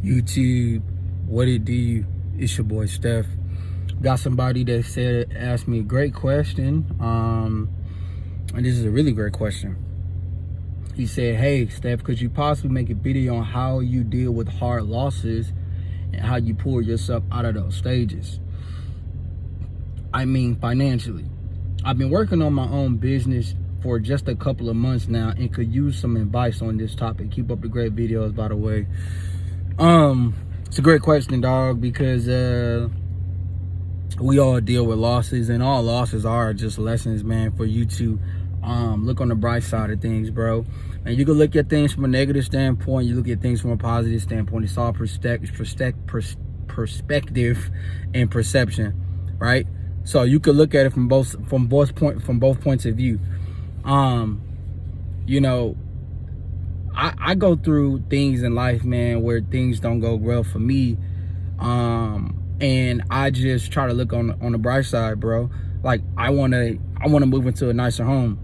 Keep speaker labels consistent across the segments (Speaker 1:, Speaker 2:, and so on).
Speaker 1: YouTube, what it do? It's your boy Steph. Got somebody that asked me a great question. And this is a really great question. He said, "Hey Steph, could you possibly make a video on how you deal with hard losses and how you pull yourself out of those stages? I mean, financially. I've been working on my own business for just a couple of months now and could use some advice on this topic. Keep up the great videos, by the way." It's a great question, dog, because we all deal with losses, and all losses are just lessons, man, for you to look on the bright side of things, bro. And you can look at things from a negative standpoint, you look at things from a positive standpoint. It's all perspective and perception, right? So you could look at it from both points of view. You know, I go through things in life, man, where things don't go well for me. And I just try to look on the bright side, bro. Like I wanna move into a nicer home,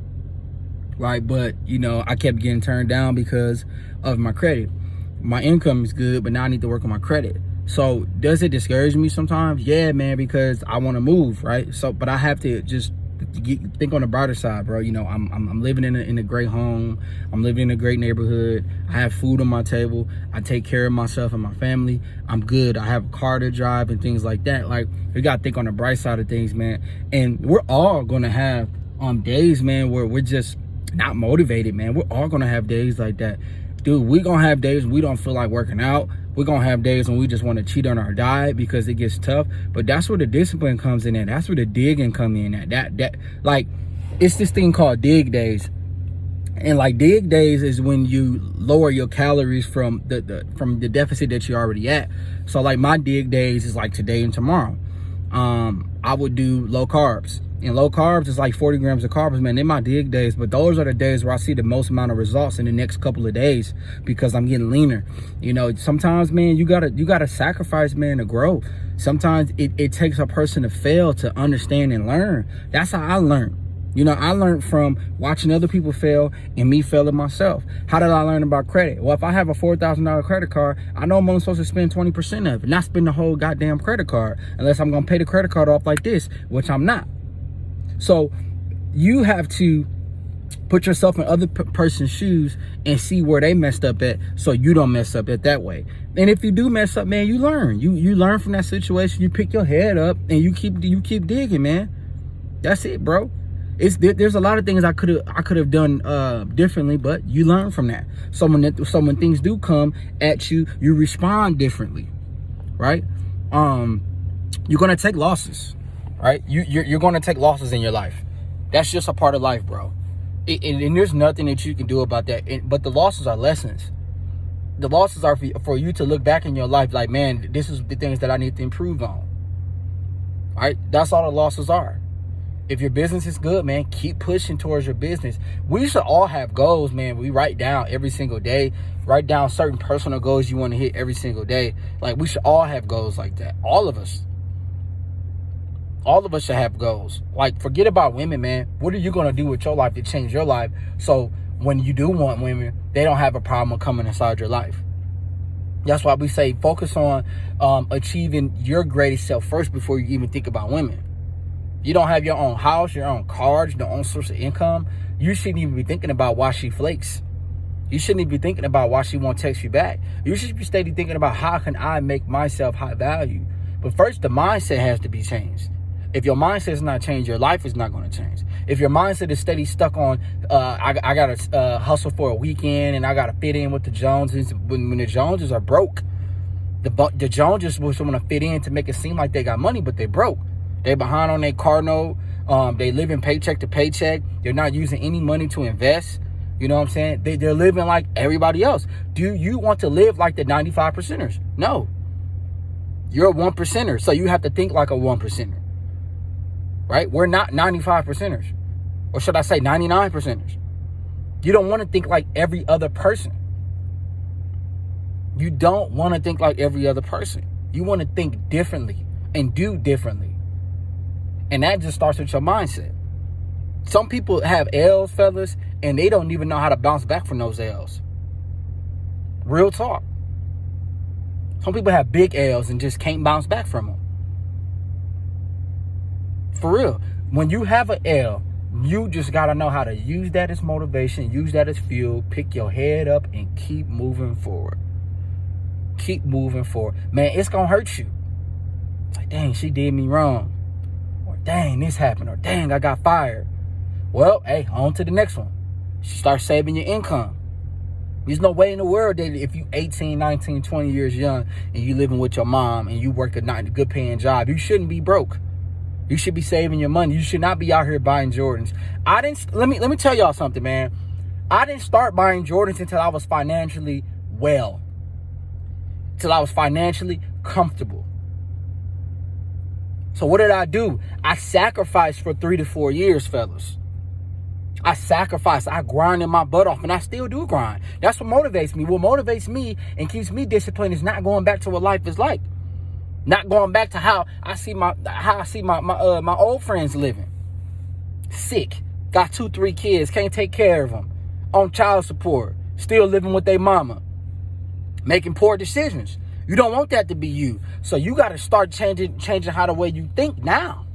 Speaker 1: right? But you know, I kept getting turned down because of my credit. My income is good, but now I need to work on my credit. So does it discourage me sometimes? Yeah, man, because I want to move, right? So, but I have to just think on the brighter side, bro. You know, I'm living in a great home. I'm living in a great neighborhood. I have food on my table. I take care of myself and my family. I'm good. I have a car to drive and things like that. Like, we got to think on the bright side of things, man. And we're all going to have days, man, where we're just not motivated, man. We're all going to have days like that. Dude, we're going to have days when we don't feel like working out. We're going to have days when we just want to cheat on our diet because it gets tough. But that's where the discipline comes in at. That's where the digging comes in at. That like, it's this thing called dig days. And like dig days is when you lower your calories from the deficit that you're already at. So like my dig days is like today and tomorrow. I would do low carbs. And low carbs is like 40 grams of carbs, man. They're my dig days, but those are the days where I see the most amount of results in the next couple of days because I'm getting leaner. You know, sometimes, man, you gotta sacrifice, man, to grow. Sometimes it takes a person to fail to understand and learn. That's how I learned. You know, I learned from watching other people fail and me failing myself. How did I learn about credit? Well, if I have a $4,000 credit card, I know I'm only supposed to spend 20% of it, not spend the whole goddamn credit card, unless I'm gonna pay the credit card off like this, which I'm not. So you have to put yourself in other person's shoes and see where they messed up at, so you don't mess up at that way. And if you do mess up, man, you learn. You learn from that situation. You pick your head up and you keep digging, man. That's it, bro. There's a lot of things I could have done differently, but you learn from that. So when things do come at you, you respond differently, right? You're gonna take losses. Right? You're going to take losses in your life. That's just a part of life, bro. And there's nothing that you can do about that. But the losses are lessons. The losses are for you to look back in your life like, man, this is the things that I need to improve on. All right? That's all the losses are. If your business is good, man, keep pushing towards your business. We should all have goals, man. We write down every single day. Write down certain personal goals you want to hit every single day. Like, we should all have goals like that. All of us. All of us should have goals. Like, forget about women, man. What are you going to do with your life to change your life so when you do want women, they don't have a problem coming inside your life? That's why we say focus on achieving your greatest self first before you even think about women. You don't have your own house, your own cars, your own source of income. You shouldn't even be thinking about why she flakes. You shouldn't even be thinking about why she won't text you back. You should be steady thinking about how can I make myself high value. But first, the mindset has to be changed. If your mindset is not changed, your life is not going to change. If your mindset is steady stuck on, I got to hustle for a weekend and I got to fit in with the Joneses. When the Joneses are broke, the Joneses want to fit in to make it seem like they got money, but they broke. They behind on their car note. They living paycheck to paycheck. They're not using any money to invest. You know what I'm saying? They're living like everybody else. Do you want to live like the 95%ers? No. You're a 1%er, so you have to think like a 1%er. Right? We're not 95%ers. Or should I say 99%ers? You don't want to think like every other person. You don't want to think like every other person. You want to think differently and do differently. And that just starts with your mindset. Some people have L's, fellas, and they don't even know how to bounce back from those L's. Real talk. Some people have big L's and just can't bounce back from them. For real. When you have an L, you just got to know how to use that as motivation, use that as fuel, pick your head up and keep moving forward. Keep moving forward. Man, it's going to hurt you. It's like, dang, she did me wrong. Or dang, this happened. Or dang, I got fired. Well, hey, on to the next one. Start saving your income. There's no way in the world that if you 18, 19, 20 years young and you living with your mom and you work a good paying job, you shouldn't be broke. You should be saving your money. You should not be out here buying Jordans. Let me tell y'all something, man. I didn't start buying Jordans until I was financially well. Till I was financially comfortable. So what did I do? I sacrificed for 3 to 4 years, fellas. I sacrificed. I grinded my butt off, and I still do grind. That's what motivates me. What motivates me and keeps me disciplined is not going back to what life is like. Not going back to how I see my old friends living. Sick. Got 2, 3 kids. Can't take care of them. On child support. Still living with their mama. Making poor decisions. You don't want that to be you. So you got to start changing how the way you think now.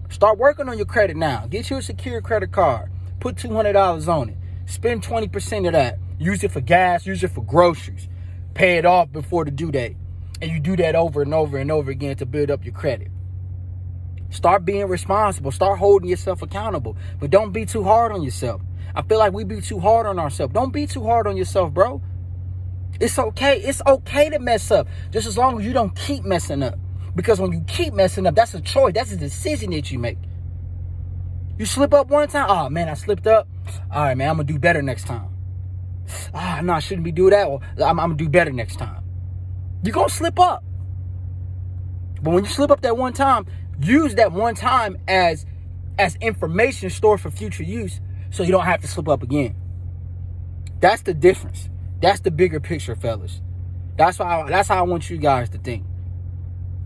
Speaker 1: Start working on your credit now. Get you a secure credit card. Put $200 on it. Spend 20% of that. Use it for gas. Use it for groceries. Pay it off before the due date. And you do that over and over and over again to build up your credit. Start being responsible. Start holding yourself accountable. But don't be too hard on yourself. I feel like we be too hard on ourselves. Don't be too hard on yourself, bro. It's okay. It's okay to mess up. Just as long as you don't keep messing up. Because when you keep messing up, that's a choice. That's a decision that you make. You slip up one time. Oh, man, I slipped up. All right, man, I'm going to do better next time. No, I shouldn't be doing that. Well, I'm going to do better next time. You're going to slip up. But when you slip up that one time, use that one time as information stored for future use so you don't have to slip up again. That's the difference. That's the bigger picture, fellas. That's how I want you guys to think.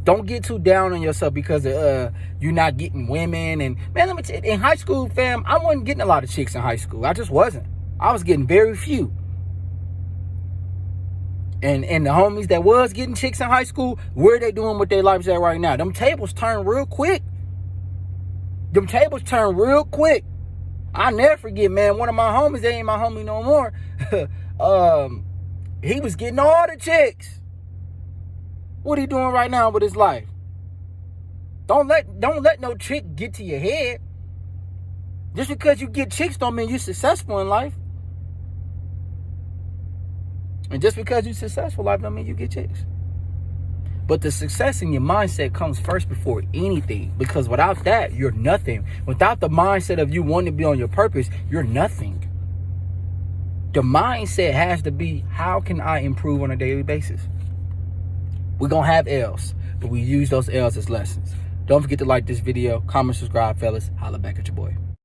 Speaker 1: Don't get too down on yourself because you're not getting women. And man, let me tell you, in high school, fam, I wasn't getting a lot of chicks in high school. I just wasn't. I was getting very few. And the homies that was getting chicks in high school, where are they doing with their lives at right now? Them tables turn real quick. I never forget, man. One of my homies, they ain't my homie no more. He was getting all the chicks. What are you doing right now with his life? Don't let no chick get to your head. Just because you get chicks don't mean you're successful in life. And just because you're successful in life don't mean you get chicks. But the success in your mindset comes first before anything. Because without that, you're nothing. Without the mindset of you wanting to be on your purpose, you're nothing. The mindset has to be, how can I improve on a daily basis? We're going to have L's, but we use those L's as lessons. Don't forget to like this video, comment, subscribe, fellas. Holla back at your boy.